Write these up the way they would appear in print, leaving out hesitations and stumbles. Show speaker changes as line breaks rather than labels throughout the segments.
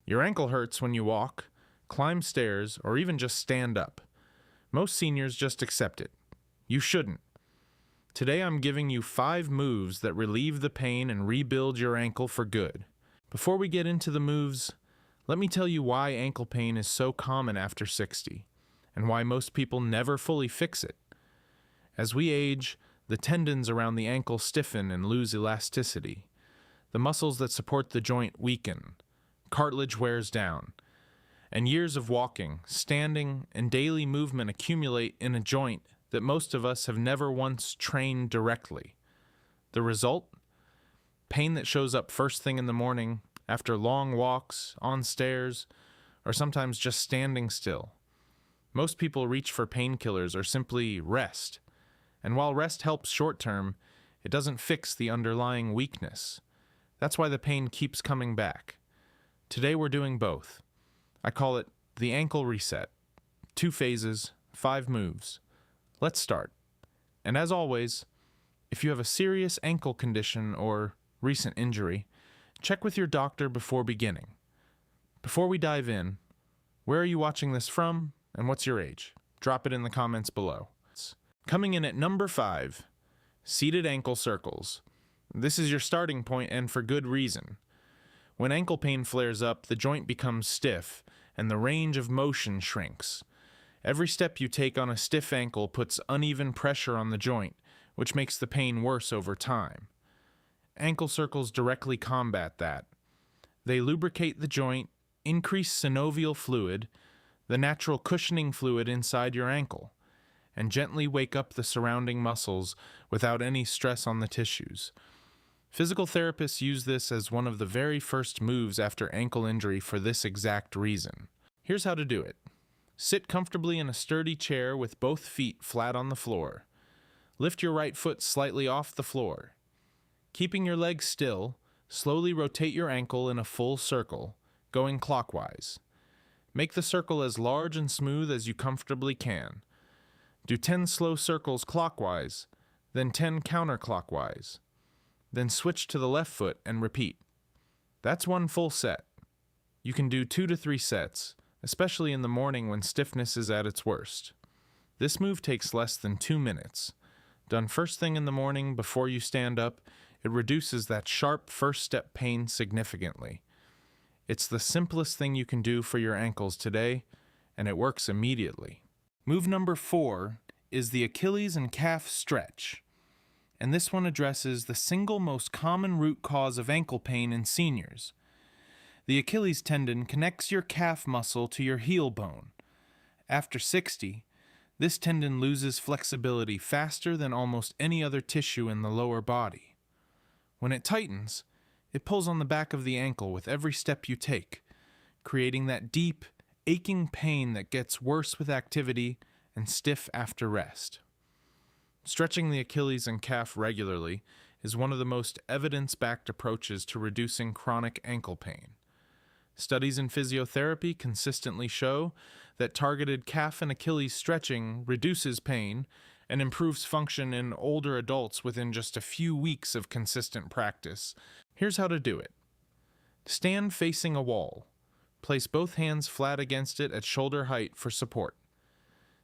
Your ankle hurts when you walk, climb stairs, or even just stand up. Most seniors just accept it. You shouldn't. Today I'm giving you 5 moves that relieve the pain and rebuild your ankle for good. Before we get into the moves, let me tell you why ankle pain is so common after 60, and why most people never fully fix it. As we age, the tendons around the ankle stiffen and lose elasticity. The muscles that support the joint weaken. Cartilage wears down. And years of walking, standing, and daily movement accumulate in a joint that most of us have never once trained directly. The result? Pain that shows up first thing in the morning, after long walks, on stairs, or sometimes just standing still. Most people reach for painkillers or simply rest. And while rest helps short term, it doesn't fix the underlying weakness. That's why the pain keeps coming back. Today we're doing both. I call it the ankle reset. 2 phases, 5 moves. Let's start. And as always, if you have a serious ankle condition or recent injury, check with your doctor before beginning. Before we dive in, where are you watching this from and what's your age? Drop it in the comments below. Coming in at number 5, seated ankle circles. This is your starting point, and for good reason. When ankle pain flares up, the joint becomes stiff and the range of motion shrinks. Every step you take on a stiff ankle puts uneven pressure on the joint, which makes the pain worse over time. Ankle circles directly combat that. They lubricate the joint, increase synovial fluid, the natural cushioning fluid inside your ankle, and gently wake up the surrounding muscles without any stress on the tissues. Physical therapists use this as one of the very first moves after ankle injury for this exact reason. Here's how to do it. Sit comfortably in a sturdy chair with both feet flat on the floor. Lift your right foot slightly off the floor. Keeping your legs still, slowly rotate your ankle in a full circle, going clockwise. Make the circle as large and smooth as you comfortably can. Do 10 slow circles clockwise, then 10 counterclockwise. Then switch to the left foot and repeat. That's 1 full set. You can do 2 to 3 sets, especially in the morning when stiffness is at its worst. This move takes less than 2 minutes. Done first thing in the morning before you stand up, it reduces that sharp first step pain significantly. It's the simplest thing you can do for your ankles today, and it works immediately. Move number 4 is the Achilles and Calf Stretch. And this one addresses the single most common root cause of ankle pain in seniors. The Achilles tendon connects your calf muscle to your heel bone. After 60, this tendon loses flexibility faster than almost any other tissue in the lower body. When it tightens, it pulls on the back of the ankle with every step you take, creating that deep, aching pain that gets worse with activity and stiff after rest. Stretching the Achilles and calf regularly is one of the most evidence-backed approaches to reducing chronic ankle pain. Studies in physiotherapy consistently show that targeted calf and Achilles stretching reduces pain and improves function in older adults within just a few weeks of consistent practice. Here's how to do it. Stand facing a wall. Place both hands flat against it at shoulder height for support.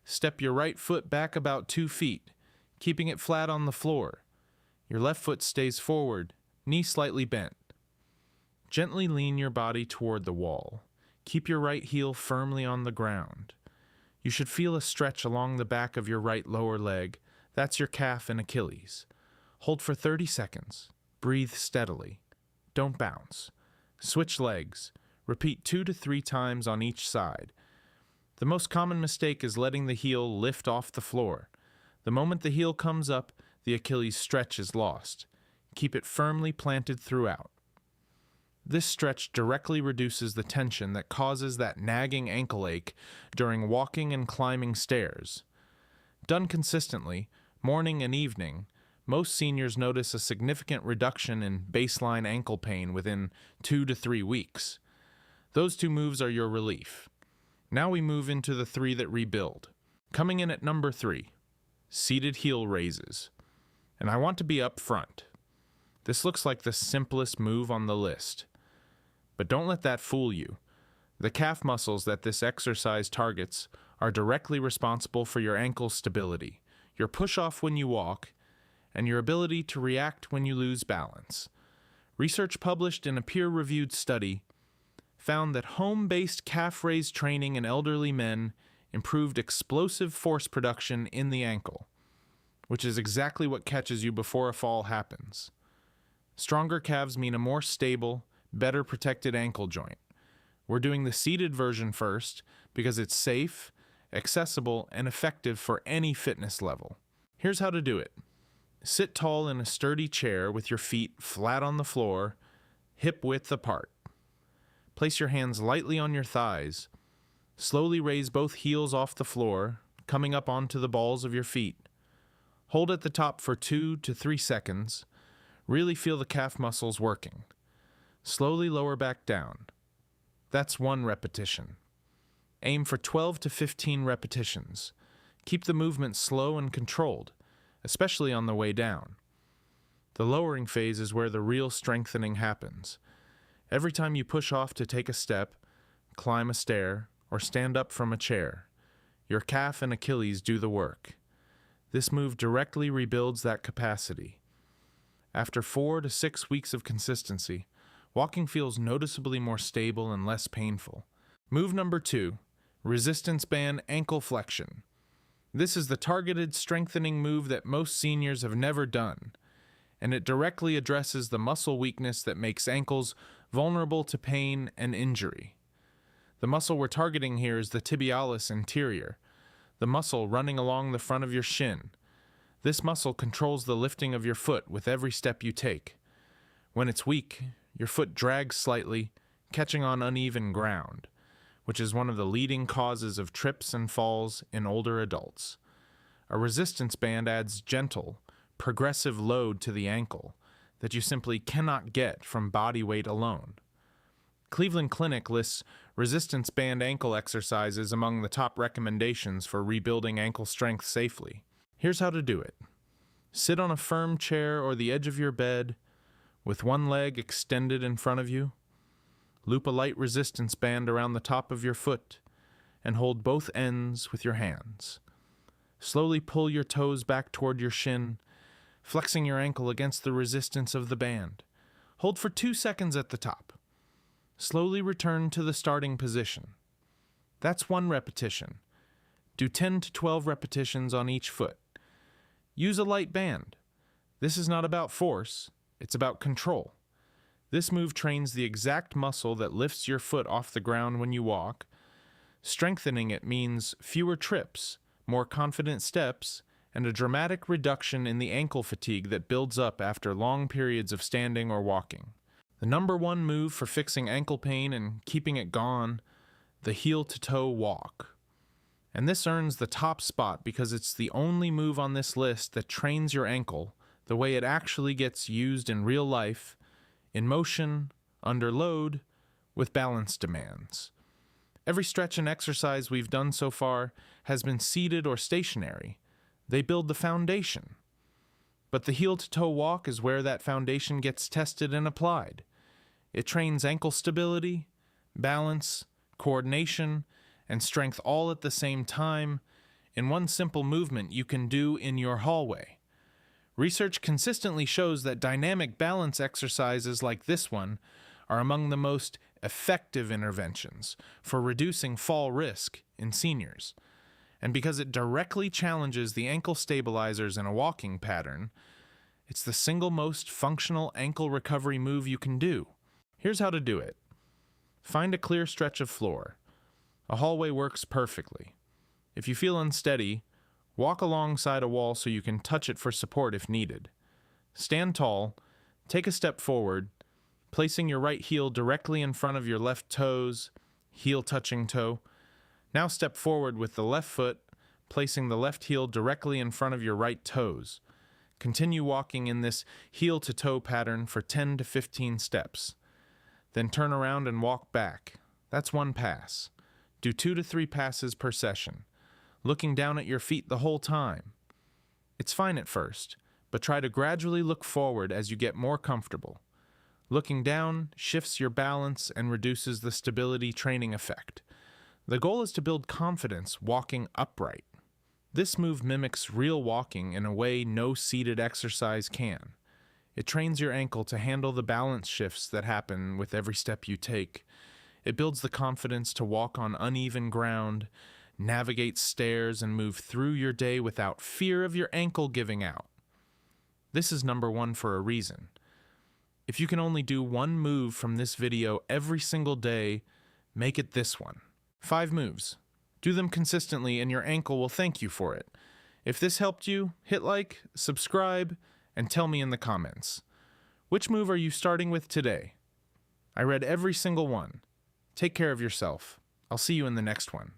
Step your right foot back about 2 feet, keeping it flat on the floor. Your left foot stays forward, knee slightly bent. Gently lean your body toward the wall. Keep your right heel firmly on the ground. You should feel a stretch along the back of your right lower leg. That's your calf and Achilles. Hold for 30 seconds. Breathe steadily. Don't bounce. Switch legs. Repeat 2 to 3 times on each side. The most common mistake is letting the heel lift off the floor. The moment the heel comes up, the Achilles stretch is lost. Keep it firmly planted throughout. This stretch directly reduces the tension that causes that nagging ankle ache during walking and climbing stairs. Done consistently, morning and evening, most seniors notice a significant reduction in baseline ankle pain within 2 to 3 weeks. Those 2 moves are your relief. Now we move into the 3 that rebuild. Coming in at number 3. Seated heel raises. And I want to be up front. This looks like the simplest move on the list. But don't let that fool you. The calf muscles that this exercise targets are directly responsible for your ankle stability, your push-off when you walk, and your ability to react when you lose balance. Research published in a peer-reviewed study found that home-based calf-raise training in elderly men improved explosive force production in the ankle, which is exactly what catches you before a fall happens. Stronger calves mean a more stable, better protected ankle joint. We're doing the seated version first because it's safe, accessible, and effective for any fitness level. Here's how to do it. Sit tall in a sturdy chair with your feet flat on the floor, hip width apart. Place your hands lightly on your thighs. Slowly raise both heels off the floor, coming up onto the balls of your feet. Hold at the top for 2 to 3 seconds. Really feel the calf muscles working. Slowly lower back down. That's 1 repetition. Aim for 12 to 15 repetitions. Keep the movement slow and controlled, especially on the way down. The lowering phase is where the real strengthening happens. Every time you push off to take a step, climb a stair, or stand up from a chair, your calf and Achilles do the work. This move directly rebuilds that capacity. After 4 to 6 weeks of consistency, walking feels noticeably more stable and less painful. Move number 2, resistance band ankle flexion. This is the targeted strengthening move that most seniors have never done, and it directly addresses the muscle weakness that makes ankles vulnerable to pain and injury. The muscle we're targeting here is the tibialis anterior, the muscle running along the front of your shin. This muscle controls the lifting of your foot with every step you take. When it's weak, your foot drags slightly, catching on uneven ground, which is one of the leading causes of trips and falls in older adults. A resistance band adds gentle, progressive load to the ankle that you simply cannot get from body weight alone. Cleveland Clinic lists resistance band ankle exercises among the top recommendations for rebuilding ankle strength safely. Here's how to do it. Sit on a firm chair or the edge of your bed with one leg extended in front of you. Loop a light resistance band around the top of your foot and hold both ends with your hands. Slowly pull your toes back toward your shin, flexing your ankle against the resistance of the band. Hold for 2 seconds at the top. Slowly return to the starting position. That's 1 repetition. Do 10 to 12 repetitions on each foot. Use a light band. This is not about force, it's about control. This move trains the exact muscle that lifts your foot off the ground when you walk. Strengthening it means fewer trips, more confident steps, and a dramatic reduction in the ankle fatigue that builds up after long periods of standing or walking. The number 1 move for fixing ankle pain and keeping it gone, the heel-to-toe walk. And this earns the top spot because it's the only move on this list that trains your ankle the way it actually gets used in real life, in motion, under load, with balance demands. Every stretch and exercise we've done so far has been seated or stationary. They build the foundation. But the heel-to-toe walk is where that foundation gets tested and applied. It trains ankle stability, balance, coordination, and strength all at the same time in one simple movement you can do in your hallway. Research consistently shows that dynamic balance exercises like this one are among the most effective interventions for reducing fall risk in seniors. And because it directly challenges the ankle stabilizers in a walking pattern, it's the single most functional ankle recovery move you can do. Here's how to do it. Find a clear stretch of floor. A hallway works perfectly. If you feel unsteady, walk alongside a wall so you can touch it for support if needed. Stand tall, take a step forward, placing your right heel directly in front of your left toes, heel touching toe. Now step forward with the left foot, placing the left heel directly in front of your right toes. Continue walking in this heel-to-toe pattern for 10 to 15 steps. Then turn around and walk back. That's 1 pass. Do 2 to 3 passes per session, looking down at your feet the whole time. It's fine at first, but try to gradually look forward as you get more comfortable. Looking down shifts your balance and reduces the stability training effect. The goal is to build confidence walking upright. This move mimics real walking in a way no seated exercise can. It trains your ankle to handle the balance shifts that happen with every step you take. It builds the confidence to walk on uneven ground, navigate stairs, and move through your day without fear of your ankle giving out. This is number one for a reason. If you can only do one move from this video every single day, make it this one. 5 moves. Do them consistently and your ankle will thank you for it. If this helped you, hit like, subscribe, and tell me in the comments. Which move are you starting with today? I read every single one. Take care of yourself. I'll see you in the next one.